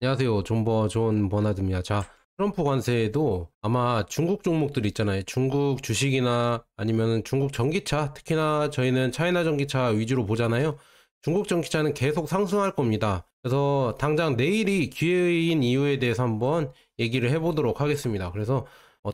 안녕하세요. 존 버나드입니다. 자, 트럼프 관세에도 아마 중국 종목들 있잖아요. 중국 주식이나 아니면 중국 전기차, 특히나 저희는 차이나 전기차 위주로 보잖아요. 중국 전기차는 계속 상승할 겁니다. 그래서 당장 내일이 기회인 이유에 대해서 한번 얘기를 해보도록 하겠습니다. 그래서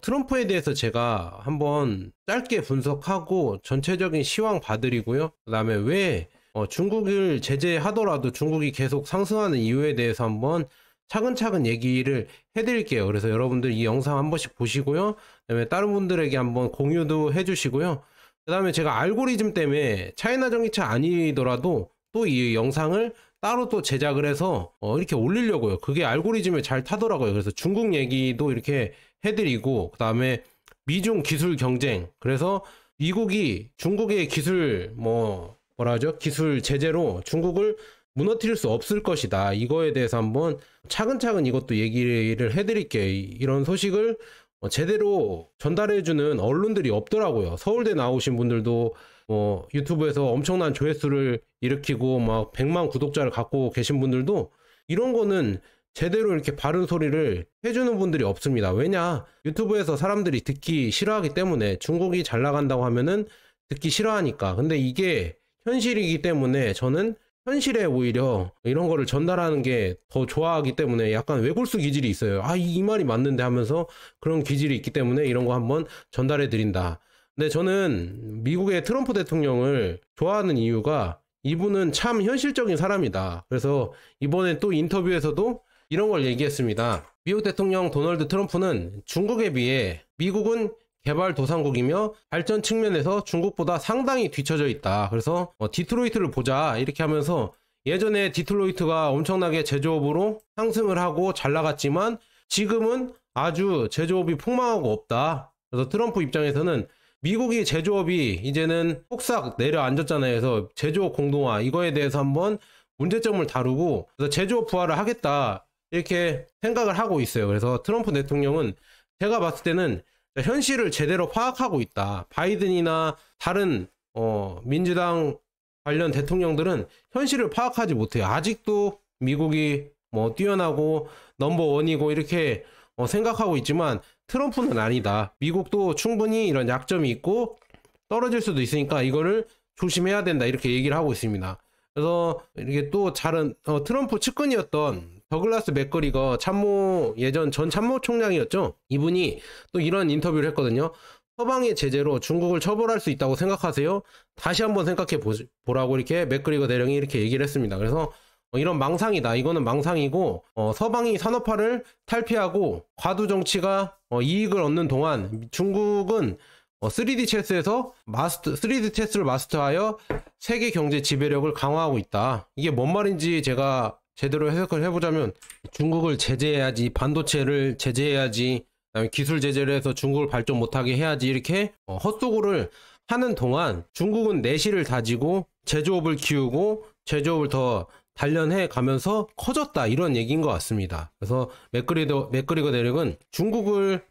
트럼프에 대해서 제가 한번 짧게 분석하고 전체적인 시황 봐드리고요. 그 다음에 왜 중국을 제재하더라도 중국이 계속 상승하는 이유에 대해서 한번 차근차근 얘기를 해드릴게요. 그래서 여러분들 이 영상 한 번씩 보시고요. 그다음에 다른 분들에게 한번 공유도 해주시고요. 그 다음에 제가 알고리즘 때문에 차이나 전기차 아니더라도 또 이 영상을 따로 또 제작을 해서 이렇게 올리려고요. 그게 알고리즘에 잘 타더라고요. 그래서 중국 얘기도 이렇게 해드리고, 그 다음에 미중 기술 경쟁. 그래서 미국이 중국의 기술 뭐라 하죠? 기술 제재로 중국을 무너뜨릴 수 없을 것이다. 이거에 대해서 한번 차근차근 이것도 얘기를 해드릴게요. 이런 소식을 제대로 전달해주는 언론들이 없더라고요. 서울대 나오신 분들도 유튜브에서 엄청난 조회수를 일으키고 막 100만 구독자를 갖고 계신 분들도 이런 거는 제대로 이렇게 바른 소리를 해주는 분들이 없습니다. 왜냐? 유튜브에서 사람들이 듣기 싫어하기 때문에, 중국이 잘 나간다고 하면은 듣기 싫어하니까. 근데 이게 현실이기 때문에 저는 현실에 오히려 이런 거를 전달하는 게 더 좋아하기 때문에 약간 외골수 기질이 있어요. 이 말이 맞는데 하면서 그런 기질이 있기 때문에 이런 거 한번 전달해 드린다. 근데 저는 미국의 트럼프 대통령을 좋아하는 이유가 이분은 참 현실적인 사람이다. 그래서 이번에 또 인터뷰에서도 이런 걸 얘기했습니다. 미국 대통령 도널드 트럼프는 중국에 비해 미국은 개발도상국이며 발전 측면에서 중국보다 상당히 뒤처져 있다. 그래서 디트로이트를 보자 이렇게 하면서, 예전에 디트로이트가 엄청나게 제조업으로 상승을 하고 잘 나갔지만 지금은 아주 제조업이 폭망하고 없다. 그래서 트럼프 입장에서는 미국이 제조업이 이제는 폭삭 내려앉았잖아요. 그래서 제조업 공동화 이거에 대해서 한번 문제점을 다루고, 그래서 제조업 부활을 하겠다 이렇게 생각을 하고 있어요. 그래서 트럼프 대통령은 제가 봤을 때는 현실을 제대로 파악하고 있다. 바이든이나 다른 민주당 관련 대통령들은 현실을 파악하지 못해요. 아직도 미국이 뛰어나고 넘버원이고 이렇게 생각하고 있지만 트럼프는 아니다. 미국도 충분히 이런 약점이 있고 떨어질 수도 있으니까 이거를 조심해야 된다. 이렇게 얘기를 하고 있습니다. 그래서 이렇게 또 다른 트럼프 측근이었던 더글라스 맥거리거 예전 전 참모총장이었죠. 이분이 또 이런 인터뷰를 했거든요. 서방의 제재로 중국을 처벌할 수 있다고 생각하세요? 다시 한번 생각해 보라고 이렇게 맥거리거 대령이 이렇게 얘기를 했습니다. 그래서 이런 망상이다. 이거는 망상이고, 서방이 산업화를 탈피하고 과도 정치가 이익을 얻는 동안 중국은 3D 체스를 마스터하여 세계 경제 지배력을 강화하고 있다. 이게 뭔 말인지 제가 제대로 해석을 해보자면, 중국을 제재해야지, 반도체를 제재해야지, 그다음에 기술 제재를 해서 중국을 발전 못하게 해야지, 이렇게 헛소구를 하는 동안 중국은 내실을 다지고 제조업을 키우고 제조업을 더 단련해 가면서 커졌다, 이런 얘기인 것 같습니다. 그래서 맥그리거 대령은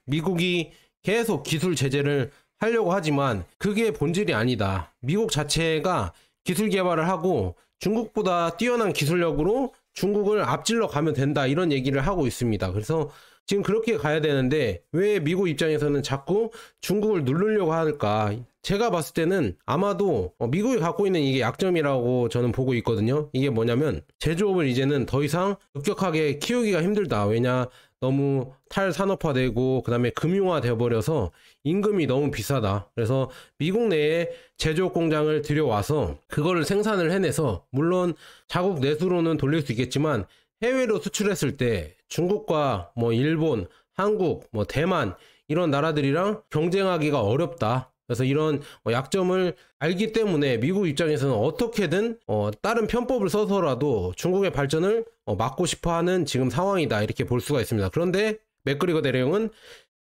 미국이 계속 기술 제재를 하려고 하지만 그게 본질이 아니다. 미국 자체가 기술 개발을 하고 중국보다 뛰어난 기술력으로 중국을 앞질러 가면 된다, 이런 얘기를 하고 있습니다. 그래서 지금 그렇게 가야 되는데 왜 미국 입장에서는 자꾸 중국을 누르려고 할까? 제가 봤을 때는 아마도 미국이 갖고 있는 이게 약점이라고 저는 보고 있거든요. 이게 뭐냐면, 제조업을 이제는 더 이상 급격하게 키우기가 힘들다. 왜냐? 너무 탈산업화되고 그 다음에 금융화 되어버려서 임금이 너무 비싸다. 그래서 미국 내에 제조업 공장을 들여와서 그거를 생산을 해내서, 물론 자국 내수로는 돌릴 수 있겠지만 해외로 수출했을 때 중국과 일본, 한국, 대만 이런 나라들이랑 경쟁하기가 어렵다. 그래서 이런 약점을 알기 때문에 미국 입장에서는 어떻게든 다른 편법을 써서라도 중국의 발전을 막고 싶어하는 지금 상황이다, 이렇게 볼 수가 있습니다. 그런데 맥그리거 대령은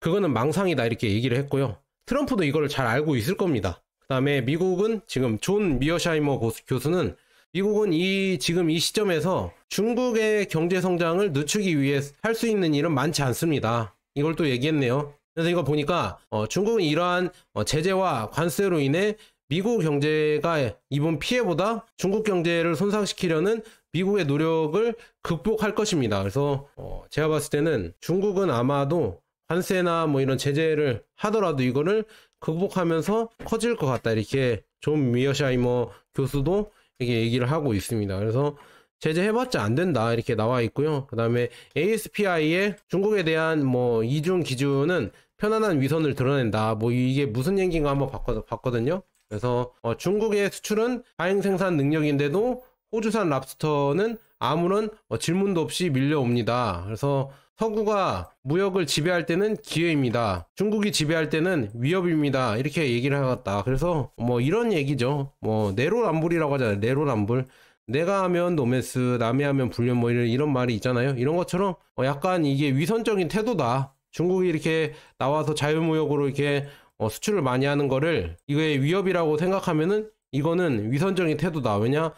그거는 망상이다, 이렇게 얘기를 했고요. 트럼프도 이걸 잘 알고 있을 겁니다. 그 다음에 미국은 지금 존 미어샤이머 교수는, 미국은 지금 이 시점에서 중국의 경제 성장을 늦추기 위해 할 수 있는 일은 많지 않습니다. 이걸 또 얘기했네요. 그래서 이거 보니까 중국은 이러한 제재와 관세로 인해 미국 경제가 입은 피해보다 중국 경제를 손상시키려는 미국의 노력을 극복할 것입니다. 그래서 제가 봤을 때는 중국은 아마도 관세나 뭐 이런 제재를 하더라도 이거를 극복하면서 커질 것 같다. 이렇게 존 미어샤이머 교수도 이렇게 얘기를 하고 있습니다. 그래서 제재해봤자 안 된다 이렇게 나와 있고요. 그 다음에 ASPI의 중국에 대한 뭐 이중 기준은 편안한 위선을 드러낸다. 뭐 이게 무슨 얘기인가 한번 봤거든요. 그래서 중국의 수출은 과잉 생산 능력인데도 호주산 랍스터는 아무런 질문도 없이 밀려옵니다. 그래서 서구가 무역을 지배할 때는 기회입니다. 중국이 지배할 때는 위협입니다. 이렇게 얘기를 하겠다. 그래서 뭐 이런 얘기죠. 뭐 내로남불이라고 하잖아요. 내로남불. 내가 하면 노매스, 남이 하면 불륜, 뭐 이런 말이 있잖아요. 이런 것처럼 약간 이게 위선적인 태도다. 중국이 이렇게 나와서 자유무역으로 이렇게 수출을 많이 하는 거를 이거의 위협이라고 생각하면은 이거는 위선적인 태도다. 왜냐?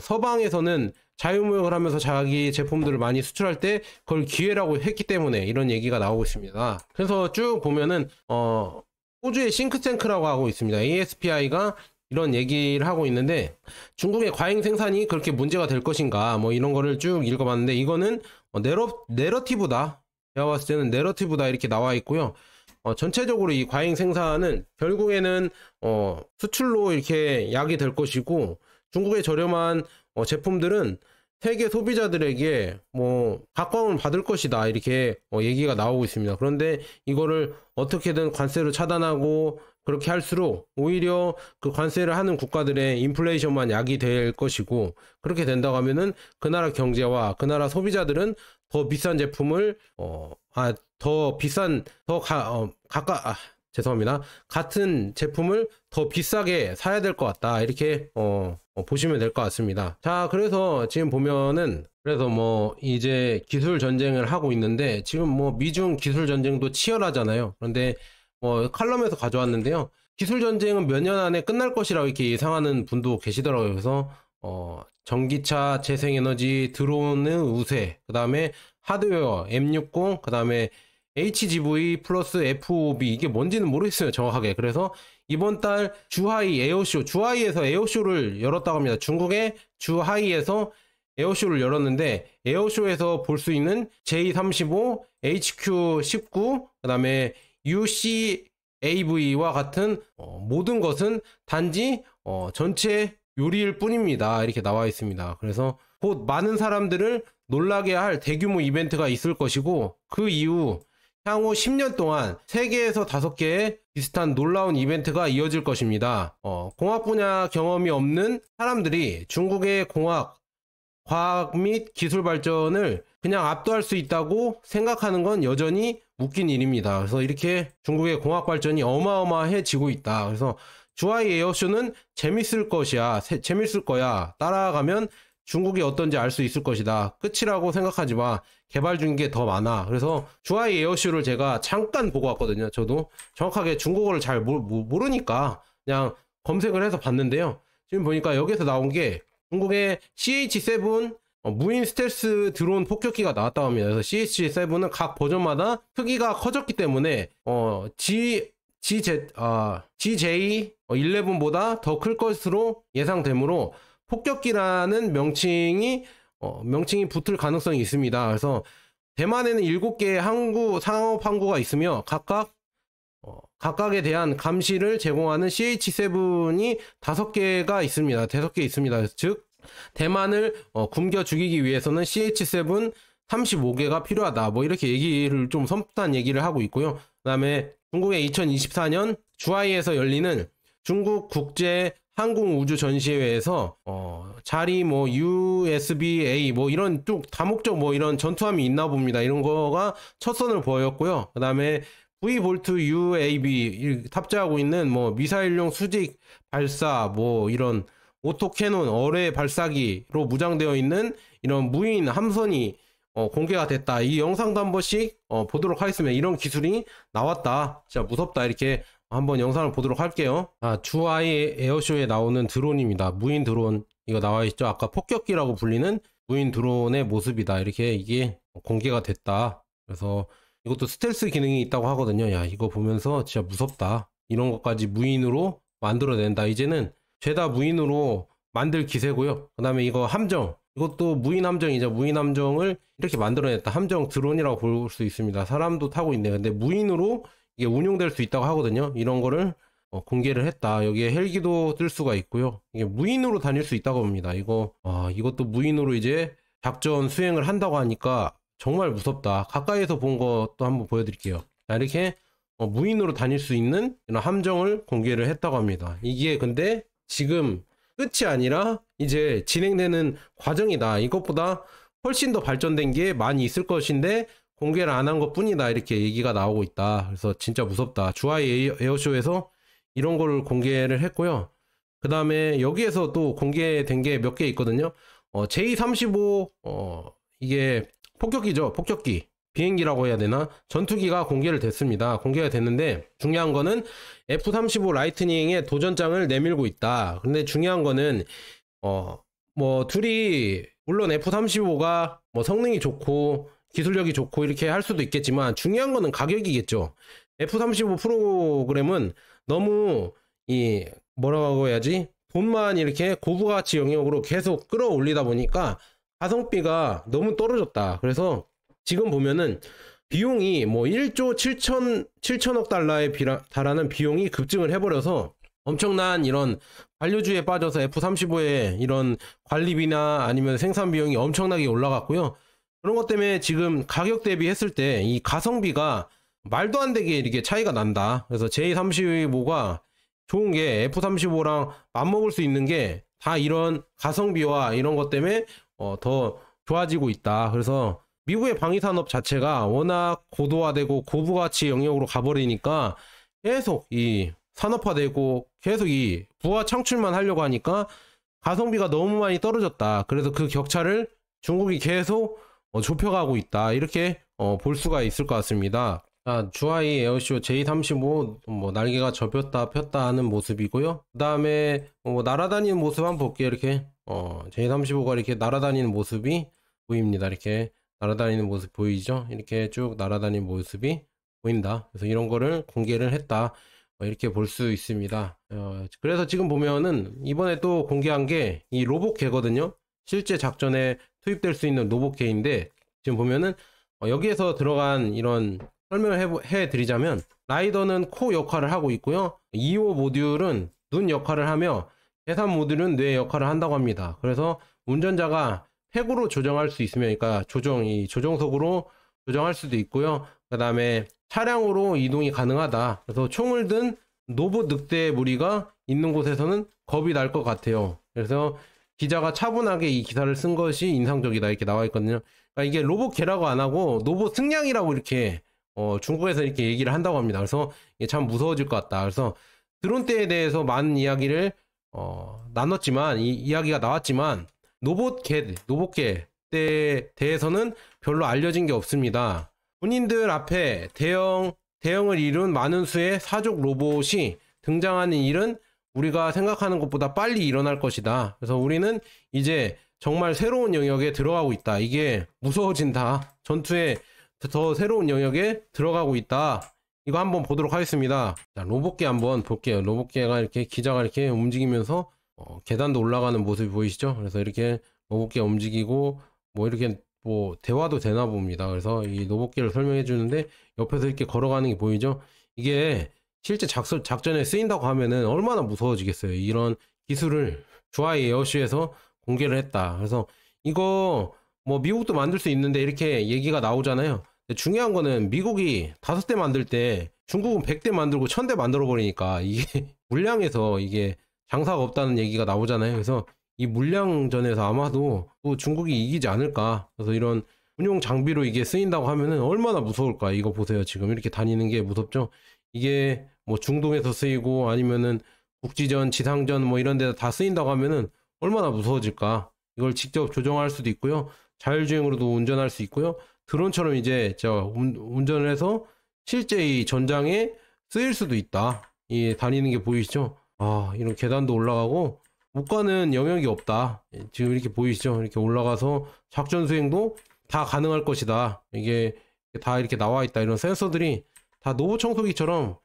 서방에서는 자유무역을 하면서 자기 제품들을 많이 수출할 때 그걸 기회라고 했기 때문에 이런 얘기가 나오고 있습니다. 그래서 쭉 보면은 호주의 싱크탱크라고 하고 있습니다. ASPI가 이런 얘기를 하고 있는데 중국의 과잉 생산이 그렇게 문제가 될 것인가 뭐 이런 거를 쭉 읽어봤는데 이거는 내러티브다. 제가 봤을 때는 내러티브다 이렇게 나와 있고요. 전체적으로 이 과잉 생산은 결국에는 수출로 이렇게 약이 될 것이고 중국의 저렴한 제품들은 세계 소비자들에게 뭐 각광을 받을 것이다 이렇게 얘기가 나오고 있습니다. 그런데 이거를 어떻게든 관세로 차단하고 그렇게 할수록 오히려 그 관세를 하는 국가들의 인플레이션만 약이 될 것이고 그렇게 된다고 하면은 그 나라 경제와 그 나라 소비자들은 더 비싼 제품을 죄송합니다. 같은 제품을 더 비싸게 사야 될 것 같다. 이렇게 보시면 될 것 같습니다. 자, 그래서 지금 보면은 그래서 뭐 이제 기술 전쟁을 하고 있는데 지금 뭐 미중 기술 전쟁도 치열하잖아요. 그런데 칼럼에서 가져왔는데요. 기술 전쟁은 몇 년 안에 끝날 것이라고 이렇게 예상하는 분도 계시더라고요. 그래서 전기차, 재생에너지, 드론의 우세, 그 다음에 하드웨어, M60, 그 다음에 HGV 플러스 FOB 이게 뭔지는 모르겠어요 정확하게. 그래서 이번 달 주하이 에어쇼, 주하이에서 에어쇼를 열었다고 합니다. 중국의 주하이에서 에어쇼를 열었는데 에어쇼에서 볼 수 있는 J35, HQ19, 그 다음에 UCAV와 같은 모든 것은 단지 전체 요리일 뿐입니다. 이렇게 나와 있습니다. 그래서 곧 많은 사람들을 놀라게 할 대규모 이벤트가 있을 것이고 그 이후 향후 10년 동안 3개에서 5개의 비슷한 놀라운 이벤트가 이어질 것입니다. 공학 분야 경험이 없는 사람들이 중국의 과학 및 기술 발전을 그냥 압도할 수 있다고 생각하는 건 여전히 웃긴 일입니다. 그래서 이렇게 중국의 공학 발전이 어마어마해지고 있다. 그래서 주하이 에어쇼는 재밌을 거야. 따라가면 중국이 어떤지 알 수 있을 것이다. 끝이라고 생각하지 마. 개발 중인 게 더 많아. 그래서 주하이 에어쇼를 제가 잠깐 보고 왔거든요. 저도 정확하게 중국어를 잘 모르니까 그냥 검색을 해서 봤는데요. 지금 보니까 여기서 나온 게 중국의 CH7 무인 스텔스 드론 폭격기가 나왔다고 합니다. 그래서 CH7은 각 버전마다 크기가 커졌기 때문에 GJ11보다 더 클 것으로 예상되므로 폭격기라는 명칭이 붙을 가능성이 있습니다. 그래서 대만에는 7개의 상업 항구가 있으며 각각에 대한 감시를 제공하는 CH7이 5개가 있습니다. 5개 있습니다. 즉 대만을 굶겨 죽이기 위해서는 CH7 35개가 필요하다. 뭐 이렇게 얘기를 좀 섬뜩한 얘기를 하고 있고요. 그 다음에 중국의 2024년 주하이에서 열리는 중국 국제 항공우주 전시회에서 자리 뭐 USB-A 뭐 이런 쭉 다목적 뭐 이런 전투함이 있나 봅니다. 이런 거가 첫 선을 보였고요. 그 다음에 V볼트 UAV 탑재하고 있는 뭐 미사일용 수직 발사 뭐 이런 오토캐논 어뢰 발사기로 무장되어 있는 이런 무인 함선이 공개가 됐다. 이 영상도 한 번씩 보도록 하겠습니다. 이런 기술이 나왔다. 진짜 무섭다. 이렇게 한번 영상을 보도록 할게요. 주하이 에어쇼에 나오는 드론입니다. 무인 드론 이거 나와 있죠. 아까 폭격기라고 불리는 무인 드론의 모습이다. 이렇게 이게 공개가 됐다. 그래서 이것도 스텔스 기능이 있다고 하거든요. 야, 이거 보면서 진짜 무섭다. 이런 것까지 무인으로 만들어낸다. 이제는 죄다 무인으로 만들 기세고요. 그 다음에 이거 함정 이것도 무인 함정이죠. 무인 함정을 이렇게 만들어냈다. 함정 드론이라고 볼 수 있습니다. 사람도 타고 있네요. 근데 무인으로 이게 운용될 수 있다고 하거든요. 이런 거를 공개를 했다. 여기에 헬기도 뜰 수가 있고요. 이게 무인으로 다닐 수 있다고 합니다. 이것도 무인으로 이제 작전 수행을 한다고 하니까 정말 무섭다. 가까이서 본 것도 한번 보여드릴게요. 자, 이렇게 무인으로 다닐 수 있는 이런 함정을 공개를 했다고 합니다. 이게 근데 지금 끝이 아니라 이제 진행되는 과정이다. 이것보다 훨씬 더 발전된 게 많이 있을 것인데 공개를 안 한 것뿐이다. 이렇게 얘기가 나오고 있다. 그래서 진짜 무섭다. 주하이 에어쇼에서 이런 걸 공개를 했고요. 그 다음에 여기에서 또 공개된 게 몇 개 있거든요. J-35 이게 폭격기죠. 폭격기. 비행기라고 해야 되나? 전투기가 공개를 됐습니다. 공개가 됐는데 중요한 거는 F-35 라이트닝의 도전장을 내밀고 있다. 근데 중요한 거는 뭐 둘이 물론 F-35가 뭐 성능이 좋고 기술력이 좋고 이렇게 할 수도 있겠지만 중요한 거는 가격이겠죠. F-35 프로그램은 너무 뭐라고 해야지? 돈만 이렇게 고부가치 영역으로 계속 끌어올리다 보니까 가성비가 너무 떨어졌다. 그래서 지금 보면은 비용이 뭐 1조 7천억 달러에 달하는 비용이 급증을 해버려서 엄청난 이런 관료주의에 빠져서 F-35의 이런 관리비나 아니면 생산 비용이 엄청나게 올라갔고요. 그런 것 때문에 지금 가격 대비했을 때 이 가성비가 말도 안 되게 이렇게 차이가 난다. 그래서 J-35가 좋은 게 F-35랑 맞먹을 수 있는 게 다 이런 가성비와 이런 것 때문에 더 좋아지고 있다. 그래서 미국의 방위산업 자체가 워낙 고도화되고 고부가치 영역으로 가버리니까 계속 이 산업화되고 계속 이 부하 창출만 하려고 하니까 가성비가 너무 많이 떨어졌다. 그래서 그 격차를 중국이 계속 좁혀가고 있다. 이렇게 볼 수가 있을 것 같습니다. 자, 주하이 에어쇼 J-35 뭐 날개가 접혔다 폈다 하는 모습이고요. 그 다음에 뭐 날아다니는 모습 한번 볼게요. 이렇게 J-35가 이렇게 날아다니는 모습이 보입니다. 이렇게 날아다니는 모습 보이죠? 이렇게 쭉 날아다니는 모습이 보인다. 그래서 이런 거를 공개를 했다. 이렇게 볼 수 있습니다. 그래서 지금 보면은 이번에 또 공개한 게 이 로봇개거든요. 실제 작전에 투입될 수 있는 로봇개인데 지금 보면은 여기에서 들어간 이런 설명을 해드리자면 라이더는 코 역할을 하고 있고요. 2호 모듈은 눈 역할을 하며 계산 모듈은 뇌 역할을 한다고 합니다. 그래서 운전자가 팩으로 조정할 수 있으면 그러니까 조종석으로 조정할 수도 있고요. 그 다음에 차량으로 이동이 가능하다. 그래서 총을 든 로봇 늑대 무리가 있는 곳에서는 겁이 날 것 같아요. 그래서 기자가 차분하게 이 기사를 쓴 것이 인상적이다 이렇게 나와 있거든요. 그러니까 이게 로봇 개라고 안 하고 로봇 승냥이라고 이렇게 중국에서 이렇게 얘기를 한다고 합니다. 그래서 이게 참 무서워질 것 같다. 그래서 드론대에 대해서 많은 이야기를 나눴지만 이야기가 나왔지만 로봇개에 대해서는 별로 알려진 게 없습니다. 군인들 앞에 대형을 이룬 많은 수의 사족 로봇이 등장하는 일은 우리가 생각하는 것보다 빨리 일어날 것이다. 그래서 우리는 이제 정말 새로운 영역에 들어가고 있다. 이게 무서워진다. 전투에 더 새로운 영역에 들어가고 있다. 이거 한번 보도록 하겠습니다. 자, 로봇개 한번 볼게요. 로봇개가 이렇게 기자가 이렇게 움직이면서 계단도 올라가는 모습이 보이시죠? 그래서 이렇게 로봇개 움직이고 뭐 이렇게 뭐 대화도 되나 봅니다. 그래서 이 로봇개를 설명해 주는데 옆에서 이렇게 걸어가는 게 보이죠? 이게 실제 작전에 쓰인다고 하면은 얼마나 무서워지겠어요. 이런 기술을 주하이 에어쇼에서 공개를 했다. 그래서 이거 뭐 미국도 만들 수 있는데 이렇게 얘기가 나오잖아요. 근데 중요한 거는 미국이 5대 만들 때 중국은 100대 만들고 1000대 만들어 버리니까 이게 물량에서 이게 장사가 없다는 얘기가 나오잖아요. 그래서 이 물량전에서 아마도 또 중국이 이기지 않을까. 그래서 이런 군용 장비로 이게 쓰인다고 하면은 얼마나 무서울까. 이거 보세요. 지금 이렇게 다니는 게 무섭죠. 이게 뭐 중동에서 쓰이고 아니면은 국지전, 지상전 뭐 이런 데다 다 쓰인다고 하면은 얼마나 무서워질까. 이걸 직접 조정할 수도 있고요. 자율주행으로도 운전할 수 있고요. 드론처럼 이제 운전을 해서 실제 이 전장에 쓰일 수도 있다. 이 다니는 게 보이시죠? 아, 이런 계단도 올라가고 못 가는 영역이 없다. 지금 이렇게 보이시죠? 이렇게 올라가서 작전 수행도 다 가능할 것이다. 이게 다 이렇게 나와 있다. 이런 센서들이 다 로봇 청소기처럼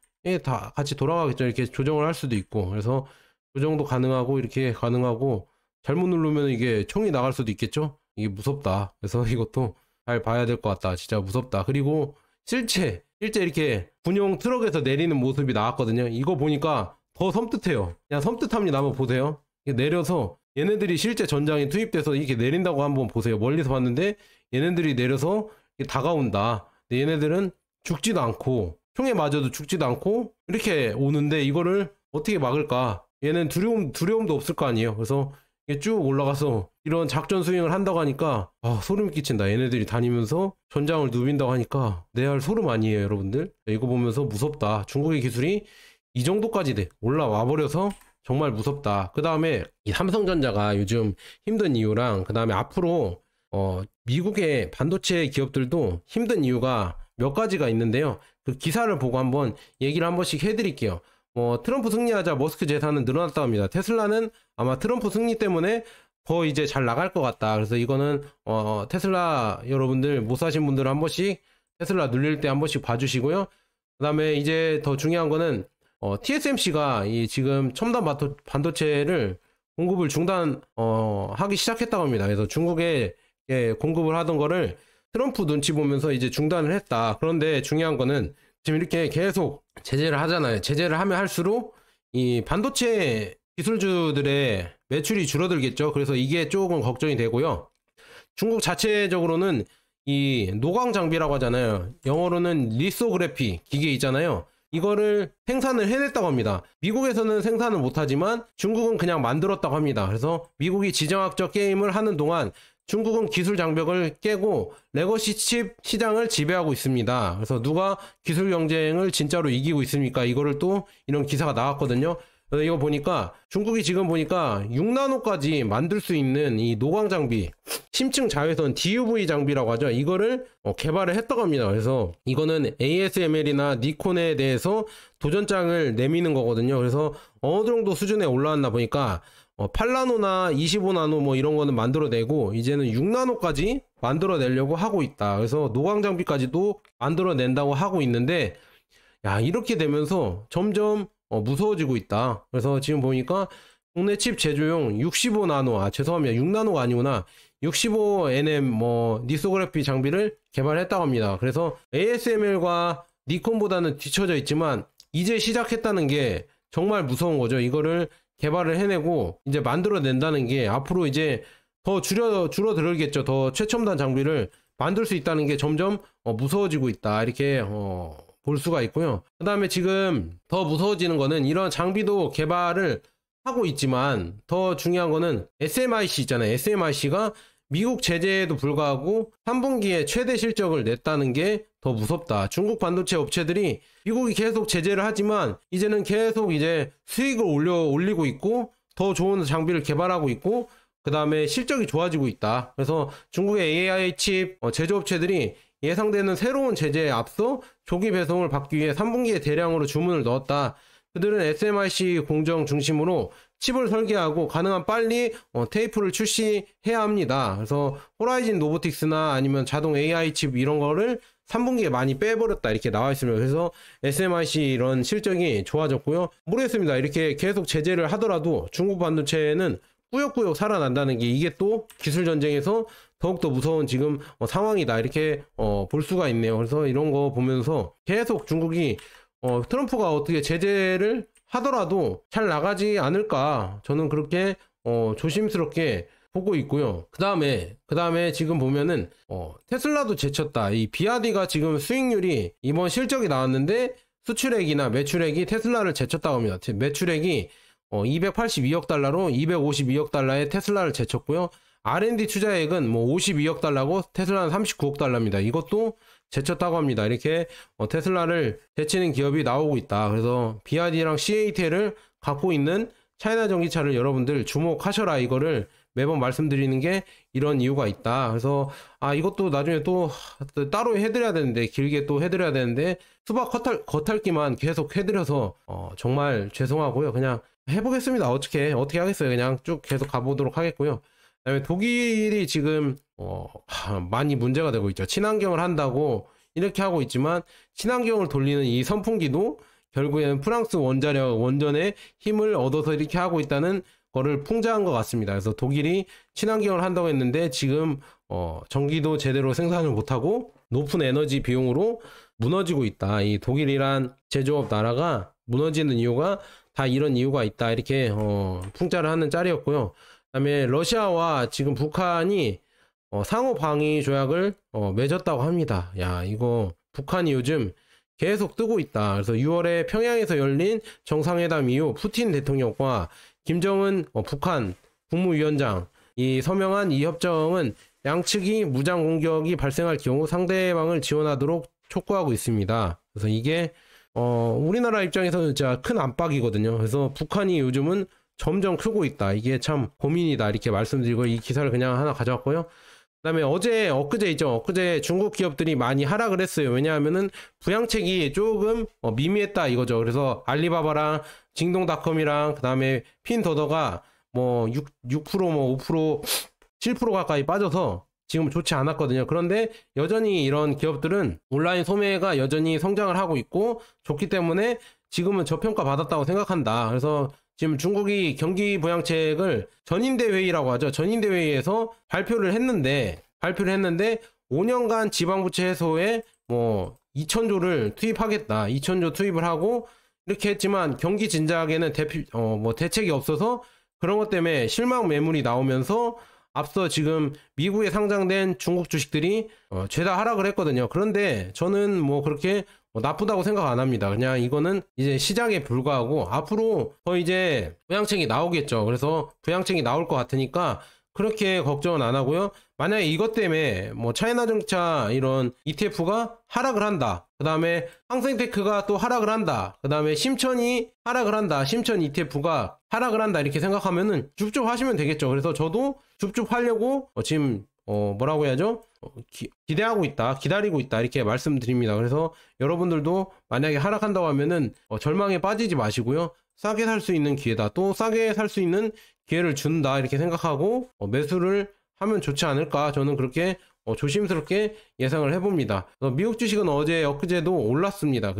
다 같이 돌아가겠죠. 이렇게 조정을 할 수도 있고. 그래서 조정도 가능하고 이렇게 가능하고 잘못 누르면 이게 총이 나갈 수도 있겠죠. 이게 무섭다. 그래서 이것도 잘 봐야 될 것 같다. 진짜 무섭다. 그리고 실제 이렇게 군용 트럭에서 내리는 모습이 나왔거든요. 이거 보니까 더 섬뜩해요. 그냥 섬뜩합니다. 한번 보세요. 내려서 얘네들이 실제 전장에 투입돼서 이렇게 내린다고 한번 보세요. 멀리서 봤는데 얘네들이 내려서 다가온다. 근데 얘네들은 죽지도 않고 총에 맞아도 죽지도 않고 이렇게 오는데 이거를 어떻게 막을까? 얘는 두려움도 없을 거 아니에요. 그래서 쭉 올라가서 이런 작전 수행을 한다고 하니까 소름 끼친다. 얘네들이 다니면서 전장을 누빈다고 하니까 내 할 소름 아니에요, 여러분들. 이거 보면서 무섭다. 중국의 기술이 이 정도까지 올라와 버려서 정말 무섭다. 그 다음에 이 삼성전자가 요즘 힘든 이유랑 그 다음에 앞으로 미국의 반도체 기업들도 힘든 이유가 몇 가지가 있는데요. 그 기사를 보고 한번 얘기를 한 번씩 해드릴게요. 트럼프 승리하자 머스크 재산은 늘어났다고 합니다. 테슬라는 아마 트럼프 승리 때문에 더 이제 잘 나갈 것 같다. 그래서 이거는 테슬라 여러분들 못 사신 분들은 한 번씩 테슬라 눌릴 때 한 번씩 봐주시고요. 그 다음에 이제 더 중요한 거는 TSMC가 이 지금 첨단 반도체를 공급을 하기 시작했다고 합니다. 그래서 중국에 공급을 하던 거를 트럼프 눈치 보면서 이제 중단을 했다. 그런데 중요한 거는 지금 이렇게 계속 제재를 하잖아요. 제재를 하면 할수록 이 반도체 기술주들의 매출이 줄어들겠죠. 그래서 이게 조금 걱정이 되고요. 중국 자체적으로는 이 노광 장비라고 하잖아요. 영어로는 리소그래피 기계 있잖아요. 이거를 생산을 해냈다고 합니다. 미국에서는 생산을 못하지만 중국은 그냥 만들었다고 합니다. 그래서 미국이 지정학적 게임을 하는 동안 중국은 기술 장벽을 깨고 레거시 칩 시장을 지배하고 있습니다. 그래서 누가 기술 경쟁을 진짜로 이기고 있습니까? 이거를 또 이런 기사가 나왔거든요. 그래서 이거 보니까 중국이 지금 보니까 6나노까지 만들 수 있는 이 노광 장비, 심층 자외선 DUV 장비라고 하죠. 이거를 개발을 했다고 합니다. 그래서 이거는 ASML이나 니콘에 대해서 도전장을 내미는 거거든요. 그래서 어느 정도 수준에 올라왔나 보니까 8나노나 25나노 뭐 이런 거는 만들어내고 이제는 6나노까지 만들어내려고 하고 있다. 그래서 노광 장비까지도 만들어낸다고 하고 있는데 야, 이렇게 되면서 점점 무서워지고 있다. 그래서 지금 보니까 국내 칩 제조용 65나노, 죄송합니다. 6나노가 아니구나. 65nm 리소그래피 장비를 개발했다고 합니다. 그래서 ASML과 니콘보다는 뒤처져 있지만 이제 시작했다는 게 정말 무서운 거죠. 이거를 개발을 해내고 이제 만들어낸다는 게 앞으로 이제 더 줄어들겠죠. 더 최첨단 장비를 만들 수 있다는 게 점점 무서워지고 있다. 이렇게 볼 수가 있고요. 그 다음에 지금 더 무서워지는 거는 이런 장비도 개발을 하고 있지만 더 중요한 거는 SMIC 있잖아요. SMIC가 미국 제재에도 불구하고 3분기에 최대 실적을 냈다는 게 더 무섭다. 중국 반도체 업체들이 미국이 계속 제재를 하지만 이제는 계속 이제 수익을 올리고 있고 더 좋은 장비를 개발하고 있고 그 다음에 실적이 좋아지고 있다. 그래서 중국의 AI 칩 제조업체들이 예상되는 새로운 제재에 앞서 조기 배송을 받기 위해 3분기에 대량으로 주문을 넣었다. 그들은 SMIC 공정 중심으로 칩을 설계하고 가능한 빨리 테이프를 출시해야 합니다. 그래서 호라이즌 로보틱스나 아니면 자동 AI 칩 이런 거를 3분기에 많이 빼버렸다 이렇게 나와 있습니다. 그래서 SMIC 이런 실적이 좋아졌고요. 모르겠습니다. 이렇게 계속 제재를 하더라도 중국 반도체는 꾸역꾸역 살아난다는 게 이게 또 기술 전쟁에서 더욱더 무서운 지금 상황이다 이렇게 볼 수가 있네요. 그래서 이런 거 보면서 계속 중국이 트럼프가 어떻게 제재를 하더라도 잘 나가지 않을까 저는 그렇게 조심스럽게 보고 있고요. 그 다음에 지금 보면은 테슬라도 제쳤다. 이 비아디가 지금 수익률이 이번 실적이 나왔는데 수출액이나 매출액이 테슬라를 제쳤다고 합니다. 매출액이 282억 달러로 252억 달러의 테슬라를 제쳤고요. R&D 투자액은 52억 달러고 테슬라는 39억 달러입니다. 이것도 제쳤다고 합니다. 이렇게 테슬라를 제치는 기업이 나오고 있다. 그래서 비아디랑 CATL을 갖고 있는 차이나 전기차를 여러분들 주목하셔라. 이거를 매번 말씀드리는 게 이런 이유가 있다. 그래서 이것도 나중에 또 따로 해드려야 되는데 길게 또 해드려야 되는데 수박 겉핥기만 계속 해드려서 정말 죄송하고요. 그냥 해보겠습니다. 어떻게 하겠어요. 그냥 쭉 계속 가보도록 하겠고요. 그다음에 독일이 지금 많이 문제가 되고 있죠. 친환경을 한다고 이렇게 하고 있지만 친환경을 돌리는 이 선풍기도 결국에는 프랑스 원전의 힘을 얻어서 이렇게 하고 있다는 거를 풍자한 것 같습니다. 그래서 독일이 친환경을 한다고 했는데 지금 전기도 제대로 생산을 못하고 높은 에너지 비용으로 무너지고 있다. 이 독일이란 제조업 나라가 무너지는 이유가 다 이런 이유가 있다. 이렇게 풍자를 하는 짤이었고요. 그다음에 러시아와 지금 북한이 상호 방위 조약을 맺었다고 합니다. 야, 이거 북한이 요즘 계속 뜨고 있다. 그래서 6월에 평양에서 열린 정상회담 이후 푸틴 대통령과 김정은 북한 국무위원장 이 서명한 이 협정은 양측이 무장 공격이 발생할 경우 상대방을 지원하도록 촉구하고 있습니다. 그래서 이게 우리나라 입장에서는 진짜 큰 압박이거든요. 그래서 북한이 요즘은 점점 크고 있다. 이게 참 고민이다. 이렇게 말씀드리고 이 기사를 그냥 하나 가져왔고요. 그다음에 엊그제 있죠. 엊그제 중국 기업들이 많이 하락을 했어요. 왜냐하면은 부양책이 조금 미미했다 이거죠. 그래서 알리바바랑 징동닷컴이랑 그다음에 핀더더가 뭐 6%, 뭐 5%, 7% 가까이 빠져서 지금 좋지 않았거든요. 그런데 여전히 이런 기업들은 온라인 소매가 여전히 성장을 하고 있고 좋기 때문에 지금은 저평가 받았다고 생각한다. 그래서 지금 중국이 경기 부양책을 전인대회의라고 하죠. 전인대회의에서 발표를 했는데 5년간 지방부채 해소에 뭐 2,000조를 투입하겠다. 2,000조 투입을 하고 이렇게 했지만 경기 진작에는 대책이 없어서 그런 것 때문에 실망 매물이 나오면서 앞서 지금 미국에 상장된 중국 주식들이 죄다 하락을 했거든요. 그런데 저는 뭐 그렇게 나쁘다고 생각 안 합니다. 그냥 이거는 이제 시장에 불과하고 앞으로 더 이제 부양책이 나오겠죠. 그래서 부양책이 나올 것 같으니까 그렇게 걱정은 안 하고요. 만약에 이것 때문에 뭐 차이나 전기차 이런 ETF가 하락을 한다. 그 다음에 항생테크가 또 하락을 한다. 그 다음에 심천이 하락을 한다. 심천 ETF가 하락을 한다. 이렇게 생각하면은 줍줍 하시면 되겠죠. 그래서 저도 줍줍 하려고 지금 뭐라고 해야죠? 기대하고 있다, 기다리고 있다 이렇게 말씀드립니다. 그래서 여러분들도 만약에 하락한다고 하면은 절망에 빠지지 마시고요. 싸게 살 수 있는 기회다. 또 싸게 살 수 있는 기회를 준다 이렇게 생각하고 매수를 하면 좋지 않을까. 저는 그렇게 조심스럽게 예상을 해봅니다. 미국 주식은 어제 엊그제도 올랐습니다.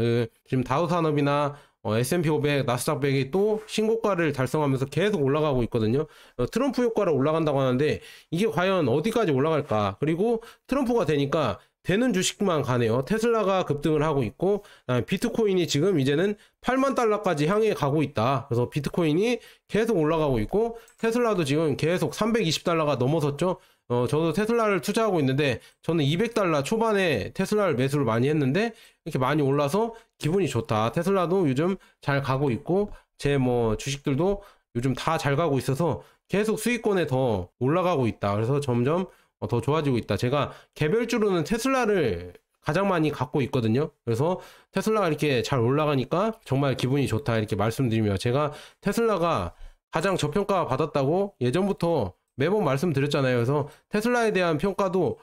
지금 다우산업이나 S&P 500, 나스닥 100이 또 신고가를 달성하면서 계속 올라가고 있거든요. 트럼프 효과로 올라간다고 하는데 이게 과연 어디까지 올라갈까? 그리고 트럼프가 되니까 되는 주식만 가네요. 테슬라가 급등을 하고 있고 비트코인이 지금 이제는 8만 달러까지 향해 가고 있다. 그래서 비트코인이 계속 올라가고 있고 테슬라도 지금 계속 320달러가 넘어섰죠. 저도 테슬라를 투자하고 있는데 저는 200달러 초반에 테슬라를 매수를 많이 했는데 이렇게 많이 올라서 기분이 좋다. 테슬라도 요즘 잘 가고 있고 제 뭐 주식들도 요즘 다 잘 가고 있어서 계속 수익권에 더 올라가고 있다. 그래서 점점 더 좋아지고 있다. 제가 개별주로는 테슬라를 가장 많이 갖고 있거든요. 그래서 테슬라가 이렇게 잘 올라가니까 정말 기분이 좋다 이렇게 말씀드리며 제가 테슬라가 가장 저평가 받았다고 예전부터 매번 말씀드렸잖아요. 그래서 테슬라에 대한 평가도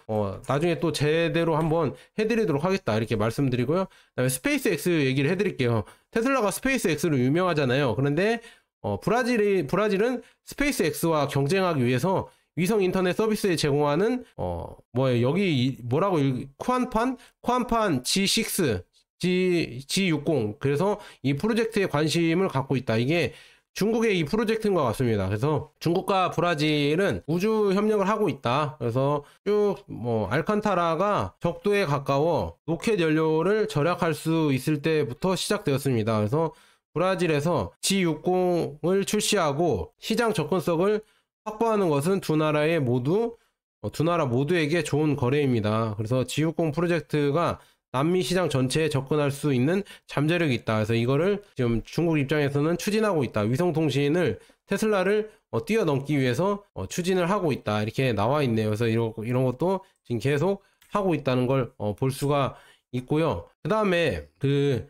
나중에 또 제대로 한번 해드리도록 하겠다 이렇게 말씀드리고요. 그다음에 스페이스 X 얘기를 해드릴게요. 테슬라가 스페이스 X로 유명하잖아요. 그런데 브라질은 스페이스 X와 경쟁하기 위해서 위성 인터넷 서비스에 제공하는 여기 뭐라고 쿠안판 G6 G60 그래서 이 프로젝트에 관심을 갖고 있다. 이게 중국의 이 프로젝트인 것 같습니다. 그래서 중국과 브라질은 우주 협력을 하고 있다. 그래서 쭉 알칸타라가 적도에 가까워 로켓 연료를 절약할 수 있을 때부터 시작되었습니다. 그래서 브라질에서 G60을 출시하고 시장 접근성을 확보하는 것은 두 나라 모두에게 좋은 거래입니다. 그래서 G60 프로젝트가 남미 시장 전체에 접근할 수 있는 잠재력이 있다. 그래서 이거를 지금 중국 입장에서는 추진하고 있다. 위성통신을 테슬라를 뛰어넘기 위해서 추진을 하고 있다. 이렇게 나와 있네요. 그래서 이런 것도 지금 계속 하고 있다는 걸 볼 수가 있고요. 그 다음에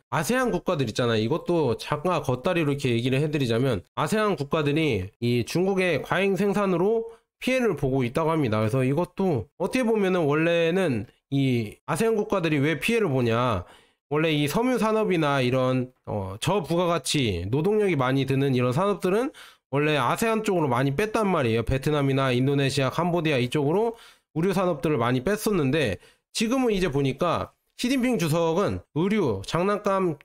아세안 국가들 있잖아요. 이것도 잠깐 겉다리로 이렇게 얘기를 해드리자면 아세안 국가들이 이 중국의 과잉 생산으로 피해를 보고 있다고 합니다. 그래서 이것도 어떻게 보면은 원래는 이 아세안 국가들이 왜 피해를 보냐, 원래 이 섬유 산업이나 이런 저부가가치 노동력이 많이 드는 이런 산업들은 원래 아세안 쪽으로 많이 뺐단 말이에요. 베트남이나 인도네시아, 캄보디아 이쪽으로 의류 산업들을 많이 뺐었는데 지금은 이제 보니까 시진핑 주석은 의류, 장난감,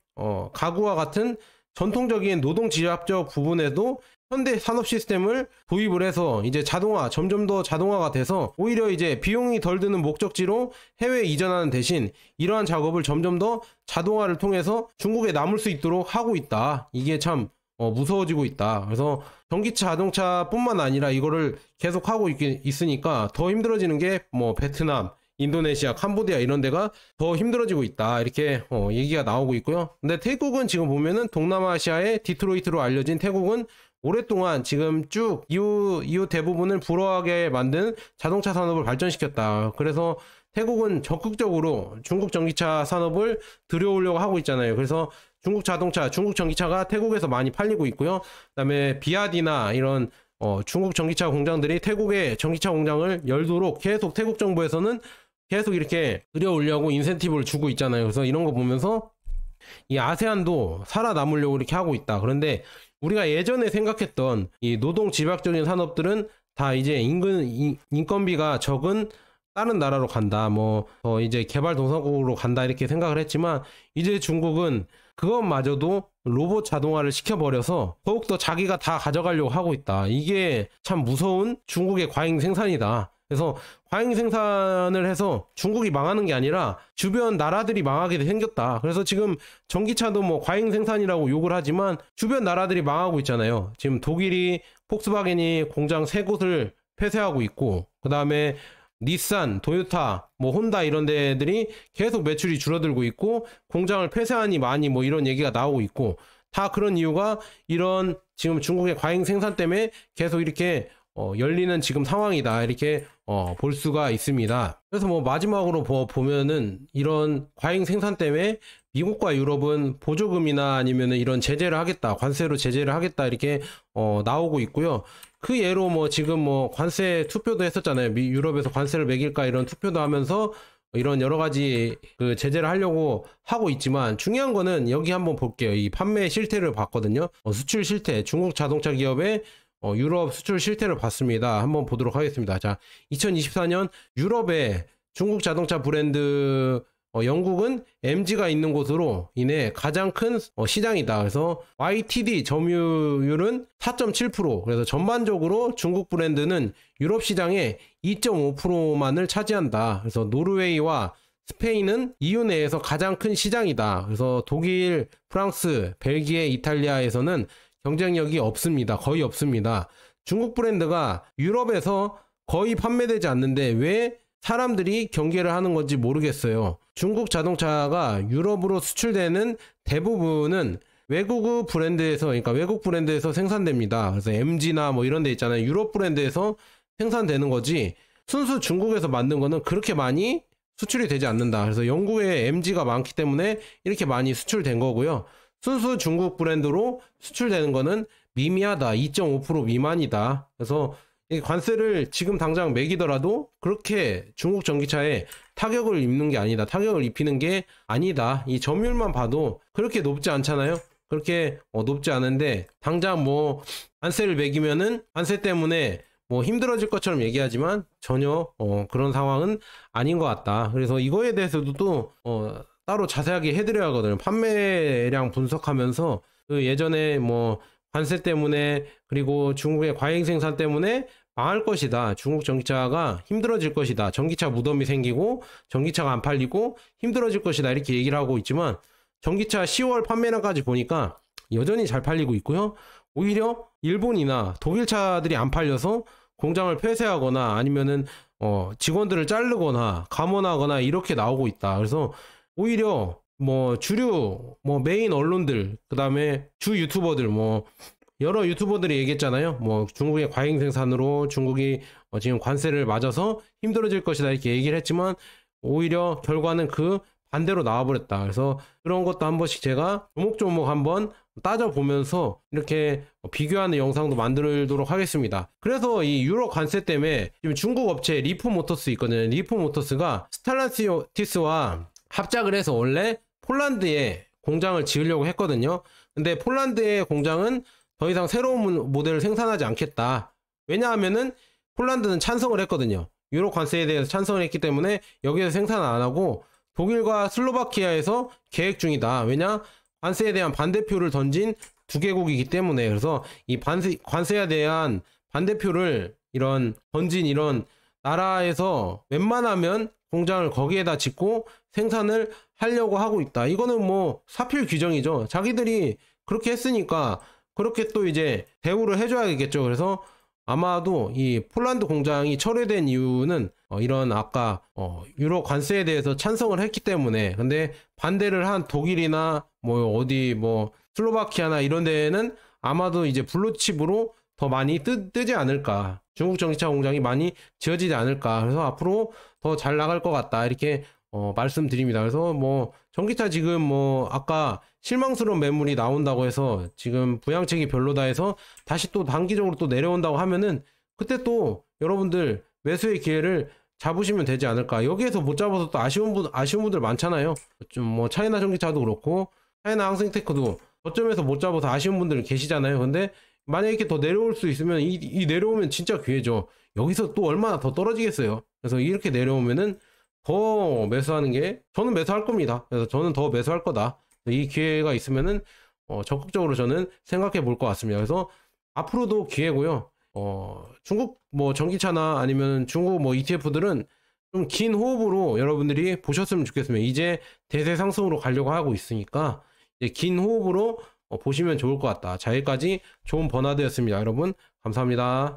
가구와 같은 전통적인 노동 지압적 부분에도 현대 산업 시스템을 도입을 해서 이제 점점 더 자동화가 돼서 오히려 이제 비용이 덜 드는 목적지로 해외에 이전하는 대신 이러한 작업을 점점 더 자동화를 통해서 중국에 남을 수 있도록 하고 있다. 이게 참 무서워지고 있다. 그래서 전기차 자동차뿐만 아니라 이거를 계속 하고 있으니까 더 힘들어지는 게 뭐 베트남, 인도네시아, 캄보디아 이런 데가 더 힘들어지고 있다. 이렇게 얘기가 나오고 있고요. 근데 태국은 지금 보면은 동남아시아의 디트로이트로 알려진 태국은 오랫동안 지금 쭉 이후 대부분을 불허하게 만든 자동차 산업을 발전시켰다. 그래서 태국은 적극적으로 중국 전기차 산업을 들여오려고 하고 있잖아요. 그래서 중국 전기차가 태국에서 많이 팔리고 있고요. 그다음에 비아디나 이런 중국 전기차 공장들이 태국의 전기차 공장을 열도록 계속 태국 정부에서는 계속 이렇게 들여오려고 인센티브를 주고 있잖아요. 그래서 이런 거 보면서 이 아세안도 살아남으려고 이렇게 하고 있다. 그런데 우리가 예전에 생각했던 이 노동 집약적인 산업들은 다 이제 인건비가 적은 다른 나라로 간다. 이제 개발도상국으로 간다. 이렇게 생각을 했지만 이제 중국은 그것마저도 로봇 자동화를 시켜버려서 더욱더 자기가 다 가져가려고 하고 있다. 이게 참 무서운 중국의 과잉 생산이다. 그래서 과잉 생산을 해서 중국이 망하는 게 아니라 주변 나라들이 망하게 생겼다. 그래서 지금 전기차도 뭐 과잉 생산이라고 욕을 하지만 주변 나라들이 망하고 있잖아요. 지금 독일이 폭스바겐이 공장 3곳을 폐쇄하고 있고, 그 다음에 닛산, 도요타, 혼다 이런 데들이 계속 매출이 줄어들고 있고 공장을 폐쇄하니 많이 이런 얘기가 나오고 있고, 다 그런 이유가 이런 지금 중국의 과잉 생산 때문에 계속 이렇게 열리는 지금 상황이다. 이렇게 볼 수가 있습니다. 그래서 마지막으로 보면은 이런 과잉 생산 때문에 미국과 유럽은 보조금이나 아니면은 이런 제재를 하겠다, 관세로 제재를 하겠다 이렇게 나오고 있고요. 그 예로 지금 관세 투표도 했었잖아요. 유럽에서 관세를 매길까 이런 투표도 하면서 이런 여러 가지 그 제재를 하려고 하고 있지만, 중요한 거는 여기 한번 볼게요. 이 판매 실태를 봤거든요. 수출 실태, 중국 자동차 기업의 유럽 수출 실태를 봤습니다. 한번 보도록 하겠습니다. 자, 2024년 유럽의 중국 자동차 브랜드 영국은 MG가 있는 곳으로 인해 가장 큰 시장이다. 그래서 YTD 점유율은 4.7%. 그래서 전반적으로 중국 브랜드는 유럽 시장의 2.5%만을 차지한다. 그래서 노르웨이와 스페인은 EU 내에서 가장 큰 시장이다. 그래서 독일, 프랑스, 벨기에, 이탈리아에서는 경쟁력이 없습니다. 거의 없습니다. 중국 브랜드가 유럽에서 거의 판매되지 않는데 왜 사람들이 경계를 하는 건지 모르겠어요. 중국 자동차가 유럽으로 수출되는 대부분은 외국 브랜드에서 생산됩니다. 그래서 MG나 이런 데 있잖아요. 유럽 브랜드에서 생산되는 거지 순수 중국에서 만든 거는 그렇게 많이 수출이 되지 않는다. 그래서 영국에 MG가 많기 때문에 이렇게 많이 수출된 거고요. 순수 중국 브랜드로 수출되는 거는 미미하다. 2.5% 미만이다. 그래서 이 관세를 지금 당장 매기더라도 그렇게 중국 전기차에 타격을 입는 게 아니다. 타격을 입히는 게 아니다. 이 점유율만 봐도 그렇게 높지 않잖아요. 그렇게 높지 않은데 당장 관세를 매기면은 관세 때문에 힘들어질 것처럼 얘기하지만 전혀 그런 상황은 아닌 것 같다. 그래서 이거에 대해서도 또 따로 자세하게 해드려야 하거든요. 판매량 분석하면서 그 예전에 관세 때문에 그리고 중국의 과잉 생산 때문에 망할 것이다. 중국 전기차가 힘들어질 것이다. 전기차 무덤이 생기고 전기차가 안 팔리고 힘들어질 것이다. 이렇게 얘기를 하고 있지만 전기차 10월 판매량까지 보니까 여전히 잘 팔리고 있고요. 오히려 일본이나 독일 차들이 안 팔려서 공장을 폐쇄하거나 아니면은 직원들을 자르거나 감원하거나 이렇게 나오고 있다. 그래서 오히려 주류 메인 언론들, 그 다음에 주 유튜버들 여러 유튜버들이 얘기했잖아요. 중국의 과잉 생산으로 중국이 지금 관세를 맞아서 힘들어질 것이다 이렇게 얘기를 했지만 오히려 결과는 그 반대로 나와버렸다. 그래서 그런 것도 한 번씩 제가 조목조목 한번 따져보면서 이렇게 비교하는 영상도 만들도록 하겠습니다. 그래서 이 유럽 관세 때문에 지금 중국 업체 리포모터스 있거든요. 리포모터스가 스텔란티스와 합작을 해서 원래 폴란드에 공장을 지으려고 했거든요. 근데 폴란드의 공장은 더 이상 새로운 모델을 생산하지 않겠다. 왜냐하면은 폴란드는 찬성을 했거든요. 유럽 관세에 대해서 찬성을 했기 때문에 여기서 생산 안 하고 독일과 슬로바키아에서 계획 중이다. 왜냐? 관세에 대한 반대표를 던진 두 개국이기 때문에. 그래서 이 관세에 대한 반대표를 이런 번진 이런 나라에서 웬만하면 공장을 거기에다 짓고 생산을 하려고 하고 있다. 이거는 뭐 사필 규정이죠. 자기들이 그렇게 했으니까 그렇게 또 이제 대우를 해줘야겠죠. 그래서 아마도 이 폴란드 공장이 철회된 이유는 이런 아까 유로 관세에 대해서 찬성을 했기 때문에. 근데 반대를 한 독일이나 뭐 어디 뭐 슬로바키아나 이런 데에는 아마도 이제 블루칩으로 더 많이 뜨지 않을까. 중국 전기차 공장이 많이 지어지지 않을까. 그래서 앞으로 더 잘 나갈 것 같다. 이렇게 말씀드립니다. 그래서 뭐 전기차 지금 뭐 아까 실망스러운 매물이 나온다고 해서 지금 부양책이 별로다 해서 다시 또 단기적으로 또 내려온다고 하면은 그때 또 여러분들 매수의 기회를 잡으시면 되지 않을까. 여기에서 못 잡아서 또 아쉬운 분들 많잖아요. 좀 뭐 차이나 전기차도 그렇고 차이나 항생테크도 저점에서 못 잡아서 아쉬운 분들 계시잖아요. 근데 만약에 이렇게 더 내려올 수 있으면 이 내려오면 진짜 기회죠. 여기서 또 얼마나 더 떨어지겠어요. 그래서 이렇게 내려오면은 더 매수하는 게, 저는 매수할 겁니다. 그래서 저는 더 매수할 거다. 이 기회가 있으면은 적극적으로 저는 생각해 볼 것 같습니다. 그래서 앞으로도 기회고요. 중국 뭐 전기차나 아니면 중국 뭐 ETF들은 좀 긴 호흡으로 여러분들이 보셨으면 좋겠습니다. 이제 대세 상승으로 가려고 하고 있으니까 이제 긴 호흡으로 보시면 좋을 것 같다. 자, 여기까지 좋은 버나드였습니다. 여러분 감사합니다.